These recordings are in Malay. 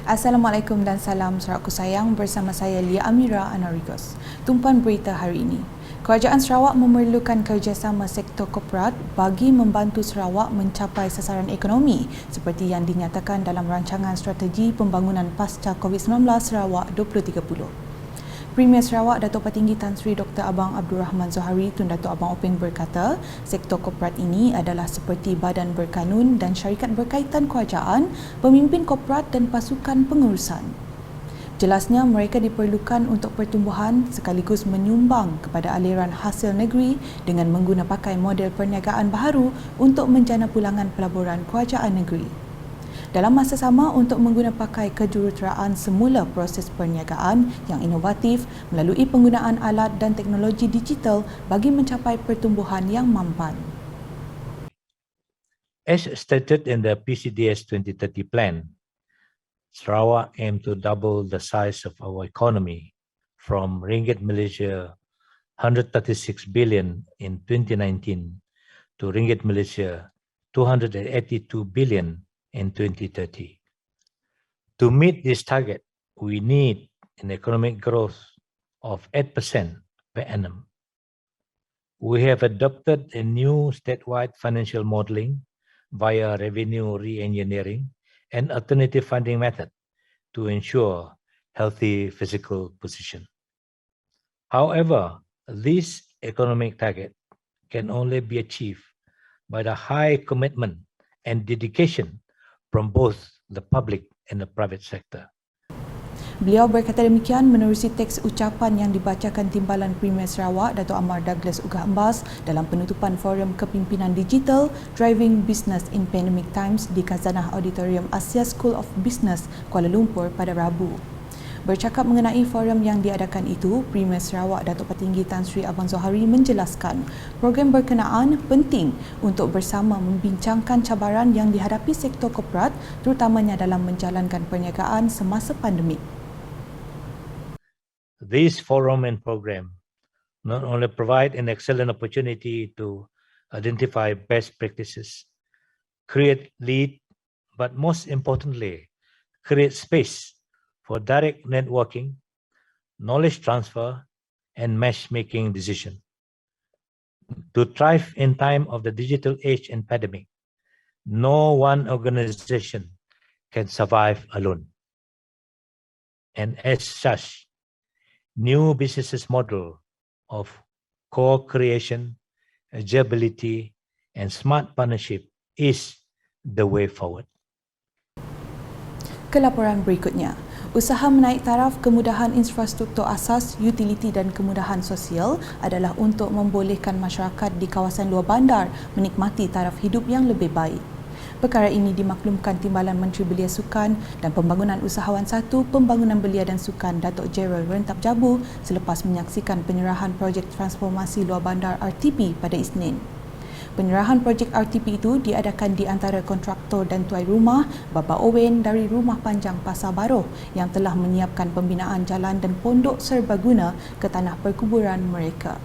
Assalamualaikum dan salam Sarawakku sayang, bersama saya Lia Amira Anarigos. Tumpuan berita hari ini. Kerajaan Sarawak memerlukan kerjasama sektor korporat bagi membantu Sarawak mencapai sasaran ekonomi seperti yang dinyatakan dalam rancangan strategi pembangunan pasca COVID-19 Sarawak 2030. Premier Sarawak Datuk Patinggi Tan Sri Dr. Abang Abdul Rahman Zohari Tun Datuk Abang Openg berkata, sektor korporat ini adalah seperti badan berkanun dan syarikat berkaitan kerajaan, pemimpin korporat dan pasukan pengurusan. Jelasnya mereka diperlukan untuk pertumbuhan sekaligus menyumbang kepada aliran hasil negeri dengan mengguna pakai model perniagaan baharu untuk menjana pulangan pelaburan kerajaan negeri. Dalam masa sama, untuk mengguna pakai kejuruteraan semula proses perniagaan yang inovatif melalui penggunaan alat dan teknologi digital bagi mencapai pertumbuhan yang mampan. As stated in the PCDS 2030 plan, Sarawak aims to double the size of our economy from Ringgit Malaysia 136 billion in 2019 to Ringgit Malaysia 282 billion in 2030. To meet this target, we need an economic growth of 8% per annum. We have adopted a new statewide financial modelling via revenue re-engineering and alternative funding method to ensure healthy physical position. However, this economic target can only be achieved by the high commitment and dedication from both the public and the private sector. Beliau berkata demikian menerusi teks ucapan yang dibacakan Timbalan Premier Sarawak Datuk Amar Douglas Ugah Embas dalam penutupan Forum Kepimpinan Digital Driving Business in Pandemic Times di Khazanah Auditorium Asia School of Business, Kuala Lumpur pada Rabu. Bercakap mengenai forum yang diadakan itu, Premier Sarawak Datuk Patinggi Tan Sri Abang Zohari menjelaskan program berkenaan penting untuk bersama membincangkan cabaran yang dihadapi sektor korporat terutamanya dalam menjalankan perniagaan semasa pandemik. This forum and program not only provide an excellent opportunity to identify best practices, create lead, but most importantly, create space for direct networking, knowledge transfer, and matchmaking decision. To thrive in time of the digital age and pandemic, no one organization can survive alone. And as such, new businesses model of co-creation, agility, and smart partnership is the way forward. Ke laporan berikutnya. Usaha menaik taraf kemudahan infrastruktur asas, utiliti dan kemudahan sosial adalah untuk membolehkan masyarakat di kawasan luar bandar menikmati taraf hidup yang lebih baik. Perkara ini dimaklumkan Timbalan Menteri Belia Sukan dan Pembangunan Usahawan 1 Pembangunan Belia dan Sukan Datuk Gerald Rentap Jabu selepas menyaksikan penyerahan projek transformasi luar bandar RTP pada Isnin. Penyerahan projek RTP itu diadakan di antara kontraktor dan tuai rumah Bapa Owen dari Rumah Panjang Pasar Baroh yang telah menyiapkan pembinaan jalan dan pondok serbaguna ke tanah perkuburan mereka.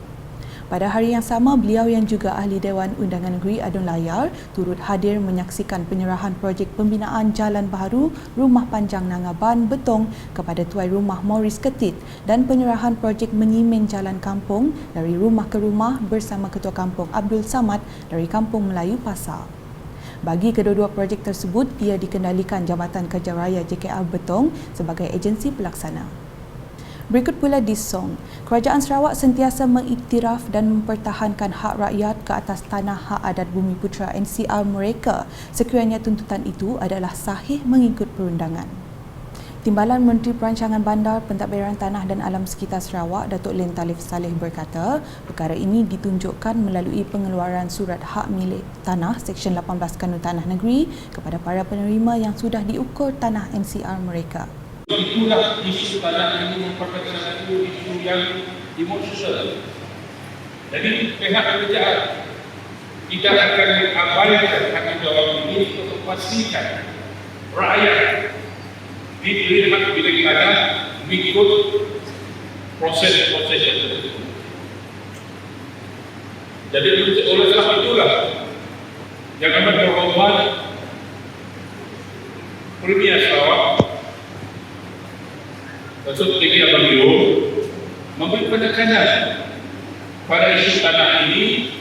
Pada hari yang sama, beliau yang juga Ahli Dewan Undangan Negeri Adun Layar turut hadir menyaksikan penyerahan projek pembinaan jalan baharu Rumah Panjang Nangaban Betong kepada tuai rumah Morris Ketit dan penyerahan projek menyimen jalan kampung dari rumah ke rumah bersama Ketua Kampung Abdul Samad dari Kampung Melayu Pasar. Bagi kedua-dua projek tersebut, ia dikendalikan Jabatan Kerja Raya JKR Betong sebagai agensi pelaksana. Berikut pula di Song, Kerajaan Sarawak sentiasa mengiktiraf dan mempertahankan hak rakyat ke atas tanah hak adat Bumi Putera NCR mereka sekiranya tuntutan itu adalah sahih mengikut perundangan. Timbalan Menteri Perancangan Bandar, Pentadbiran Tanah dan Alam Sekitar Sarawak, Datuk Len Talif Saleh berkata, perkara ini ditunjukkan melalui pengeluaran surat hak milik tanah Seksyen 18 Kanun Tanah Negeri kepada para penerima yang sudah diukur tanah NCR mereka. Itulah isu tanah ini merupakan salah satu isu yang emosional. Jadi pihak kerajaan tidak akan mengabaikan tanggungjawab ini untuk memastikan rakyat diberi hak milik tanah mengikut proses-proses yang tersebut. Jadi oleh sebab itulah yang amat berhormat Premier Sarawak Datuk T.K. Abang Yo memberi penekanan pada isu tanah ini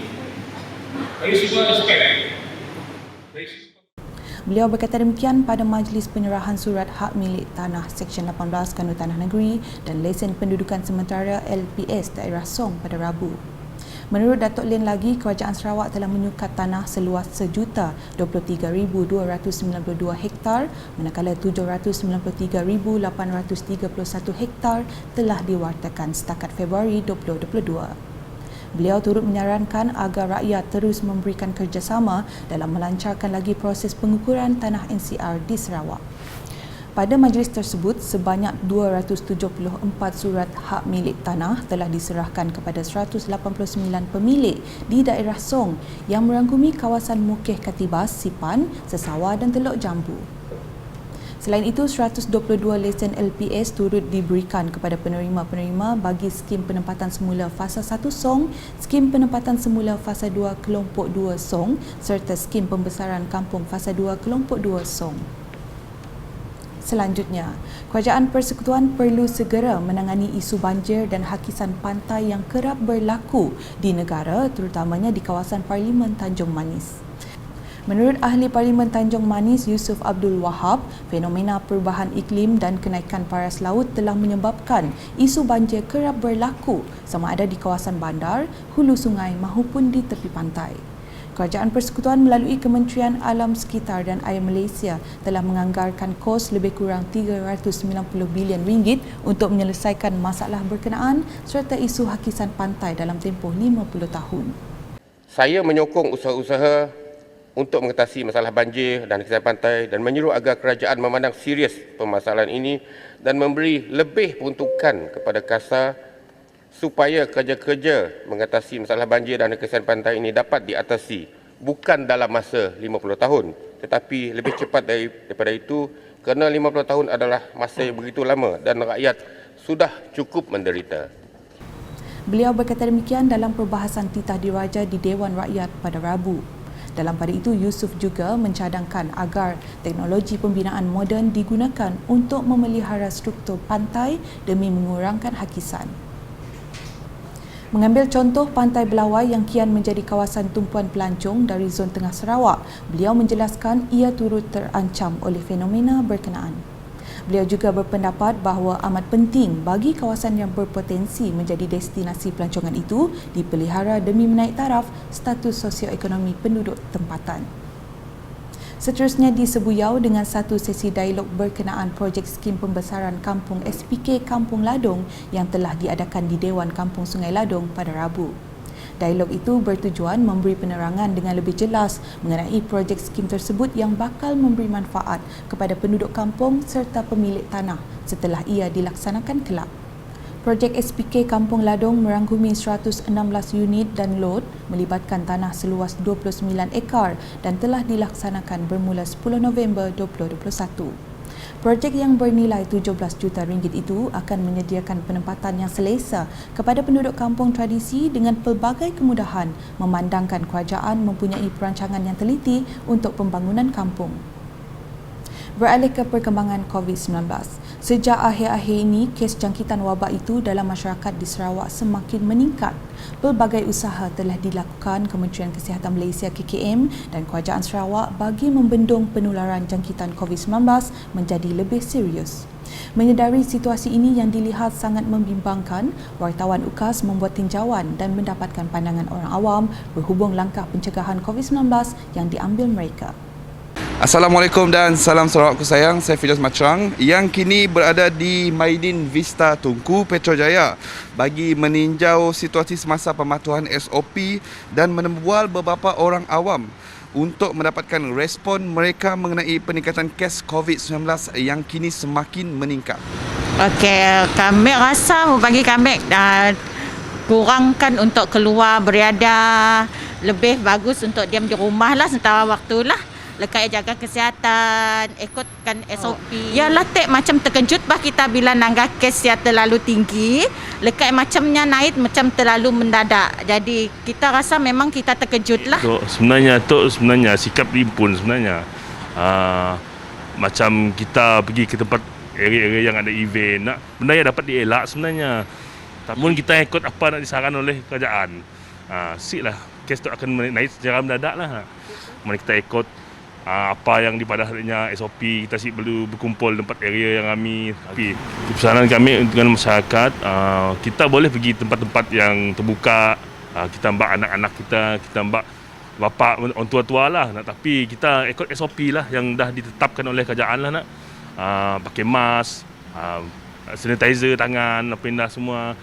dari semua aspek. Beliau berkata demikian pada majlis penyerahan surat hak milik tanah Seksyen 18 Kanun Tanah Negeri dan Lesen Pendudukan Sementara LPS Daerah Song pada Rabu. Menurut Datuk Lin lagi, Kerajaan Sarawak telah menyukat tanah seluas 1,023,292 hektar manakala 793,831 hektar telah diwartakan setakat Februari 2022. Beliau turut menyarankan agar rakyat terus memberikan kerjasama dalam melancarkan lagi proses pengukuran tanah NCR di Sarawak. Pada majlis tersebut, sebanyak 274 surat hak milik tanah telah diserahkan kepada 189 pemilik di daerah Song yang merangkumi kawasan Mukeh Katibas, Sipan, Sesawa dan Teluk Jambu. Selain itu, 122 lesen LPS turut diberikan kepada penerima-penerima bagi skim penempatan semula Fasa 1 Song, skim penempatan semula Fasa 2 Kelompok 2 Song serta skim pembesaran kampung Fasa 2 Kelompok 2 Song. Selanjutnya, Kerajaan Persekutuan perlu segera menangani isu banjir dan hakisan pantai yang kerap berlaku di negara, terutamanya di kawasan Parlimen Tanjung Manis. Menurut Ahli Parlimen Tanjung Manis Yusuf Abdul Wahab, fenomena perubahan iklim dan kenaikan paras laut telah menyebabkan isu banjir kerap berlaku sama ada di kawasan bandar, hulu sungai maupun di tepi pantai. Kerajaan Persekutuan melalui Kementerian Alam Sekitar dan Air Malaysia telah menganggarkan kos lebih kurang 390 bilion ringgit untuk menyelesaikan masalah berkenaan serta isu hakisan pantai dalam tempoh 50 tahun. Saya menyokong usaha-usaha untuk mengatasi masalah banjir dan hakisan pantai dan menyuruh agar kerajaan memandang serius permasalahan ini dan memberi lebih peruntukan kepada KASA supaya kerja-kerja mengatasi masalah banjir dan hakisan pantai ini dapat diatasi bukan dalam masa 50 tahun tetapi lebih cepat daripada itu kerana 50 tahun adalah masa yang begitu lama dan rakyat sudah cukup menderita. Beliau berkata demikian dalam perbahasan titah diraja di Dewan Rakyat pada Rabu. Dalam pada itu, Yusuf juga mencadangkan agar teknologi pembinaan moden digunakan untuk memelihara struktur pantai demi mengurangkan hakisan. Mengambil contoh Pantai Belawai yang kian menjadi kawasan tumpuan pelancong dari zon tengah Sarawak, beliau menjelaskan ia turut terancam oleh fenomena berkenaan. Beliau juga berpendapat bahawa amat penting bagi kawasan yang berpotensi menjadi destinasi pelancongan itu dipelihara demi menaik taraf status sosioekonomi penduduk tempatan. Seterusnya di Sebuyau dengan satu sesi dialog berkenaan projek skim pembesaran kampung SPK Kampung Ladong yang telah diadakan di Dewan Kampung Sungai Ladong pada Rabu. Dialog itu bertujuan memberi penerangan dengan lebih jelas mengenai projek skim tersebut yang bakal memberi manfaat kepada penduduk kampung serta pemilik tanah setelah ia dilaksanakan kelak. Projek SPK Kampung Ladong merangkumi 116 unit dan lot melibatkan tanah seluas 29 ekar dan telah dilaksanakan bermula 10 November 2021. Projek yang bernilai 17 juta ringgit itu akan menyediakan penempatan yang selesa kepada penduduk kampung tradisi dengan pelbagai kemudahan memandangkan kerajaan mempunyai perancangan yang teliti untuk pembangunan kampung. Beralih ke perkembangan COVID-19. Sejak akhir-akhir ini, kes jangkitan wabak itu dalam masyarakat di Sarawak semakin meningkat. Pelbagai usaha telah dilakukan Kementerian Kesihatan Malaysia KKM dan Kerajaan Sarawak bagi membendung penularan jangkitan COVID-19 menjadi lebih serius. Menyedari situasi ini yang dilihat sangat membimbangkan, wartawan UKAS membuat tinjauan dan mendapatkan pandangan orang awam berhubung langkah pencegahan COVID-19 yang diambil mereka. Assalamualaikum dan salam Sarawakku sayang. Saya Firdaus Macrang yang kini berada di Maidin Vista Tunku, Petrojaya bagi meninjau situasi semasa pematuhan SOP dan menembual beberapa orang awam untuk mendapatkan respon mereka mengenai peningkatan kes COVID-19 yang kini semakin meningkat. Okey, kami rasa bagi kami kurangkan untuk keluar berada, lebih bagus untuk diam di rumah lah sementara waktu lah. Lekat jaga kesihatan, ikutkan SOP. Ya latih macam terkejut bah kita bila nangga kes yang terlalu tinggi. Lekat macamnya naik macam terlalu mendadak. Jadi kita rasa memang kita terkejut lah. Sebenarnya sikap ni pun sebenarnya macam kita pergi ke tempat area-area yang ada event. Benda yang dapat dielak sebenarnya. Namun kita ikut apa nak disaran oleh kerajaan. Siklah kes tu akan naik secara mendadak lah. Mana kita ikut apa yang dipadahnya SOP, kita perlu berkumpul tempat area yang kami. Tapi pesanan kami dengan masyarakat, kita boleh pergi tempat-tempat yang terbuka. Kita ambak anak-anak kita ambak bapa orang tua-tua lah. Tapi kita ikut SOP lah yang dah ditetapkan oleh kerajaan lah nak. Pakai mask, sanitizer tangan, apa dah semua,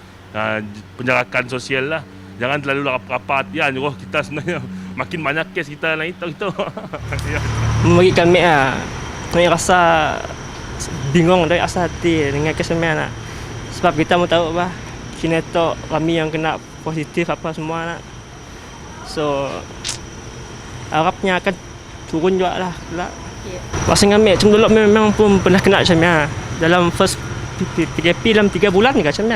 penjarakan sosial lah. Jangan terlalu rapat-rapat. Ya, kita sebenarnya makin banyak kes kita lain tahu. Bagi kami kami rasa bingung dari asa hati dengan kes kami sebab kita mau tahu kini tu kami yang kena positif apa semua so harapnya akan turun juga lah. Masa kami macam dulu memang pun pernah kena macam dalam first PKP dalam 3 bulan ni macam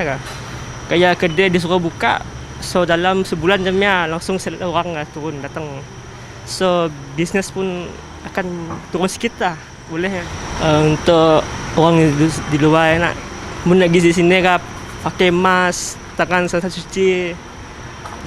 kayak kedai disuruh buka. So dalam sebulan jamnya langsung orang turun datang. So bisnes pun akan turun sikit lah. Boleh untuk orang di luar nak mun nak pergi di sini pakai mask, tangan selalu cuci,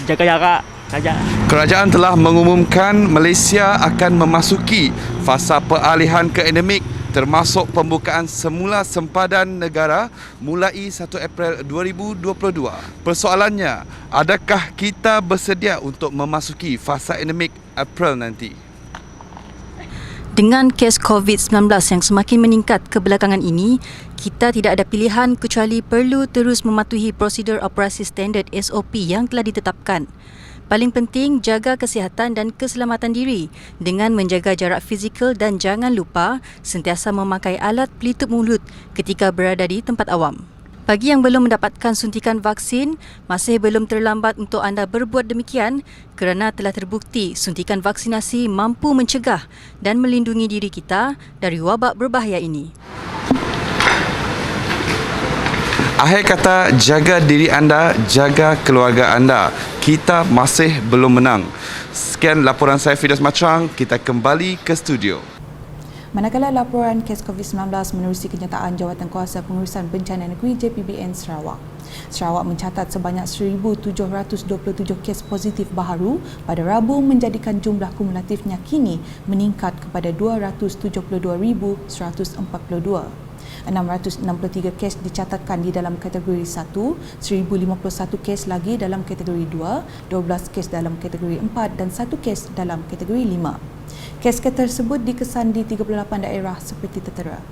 jaga jarak saja. Kerajaan telah mengumumkan Malaysia akan memasuki fasa peralihan ke endemik termasuk pembukaan semula sempadan negara mulai 1 April 2022. Persoalannya, adakah kita bersedia untuk memasuki fasa endemik April nanti? Dengan kes COVID-19 yang semakin meningkat kebelakangan ini, kita tidak ada pilihan kecuali perlu terus mematuhi prosedur operasi standard SOP yang telah ditetapkan. Paling penting, jaga kesihatan dan keselamatan diri dengan menjaga jarak fizikal dan jangan lupa sentiasa memakai alat pelitup mulut ketika berada di tempat awam. Bagi yang belum mendapatkan suntikan vaksin, masih belum terlambat untuk anda berbuat demikian kerana telah terbukti suntikan vaksinasi mampu mencegah dan melindungi diri kita dari wabak berbahaya ini. Akhir kata, jaga diri anda, jaga keluarga anda. Kita masih belum menang. Sekian laporan saya, Fidas Macrang. Kita kembali ke studio. Manakala laporan kes COVID-19 menerusi kenyataan Jawatankuasa Pengurusan Bencana Negeri JPBN Sarawak. Sarawak mencatat sebanyak 1,727 kes positif baharu pada Rabu menjadikan jumlah kumulatifnya kini meningkat kepada 272,142. 663 kes dicatatkan di dalam kategori 1, 1,051 kes lagi dalam kategori 2, 12 kes dalam kategori 4 dan 1 kes dalam kategori 5. Kes tersebut dikesan di 38 daerah seperti tertera.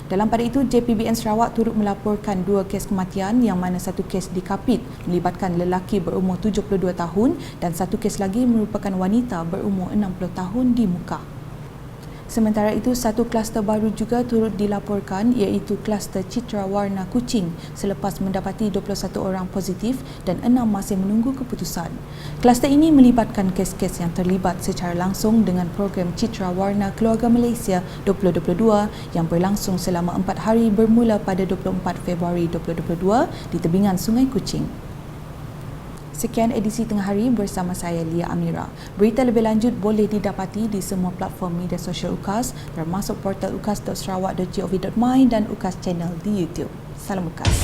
Dalam pada itu, JPBN Sarawak turut melaporkan 2 kes kematian yang mana 1 kes di Kapit melibatkan lelaki berumur 72 tahun dan 1 kes lagi merupakan wanita berumur 60 tahun di Muka. Sementara itu, 1 kluster baru juga turut dilaporkan iaitu kluster Citra Warna Kuching selepas mendapati 21 orang positif dan 6 masih menunggu keputusan. Kluster ini melibatkan kes-kes yang terlibat secara langsung dengan program Citra Warna Keluarga Malaysia 2022 yang berlangsung selama 4 hari bermula pada 24 Februari 2022 di tebingan Sungai Kuching. Sekian edisi Tengah Hari bersama saya, Lia Amira. Berita lebih lanjut boleh didapati di semua platform media sosial UKAS termasuk portal ukas.sarawak.gov.my dan UKAS Channel di YouTube. Salam UKAS.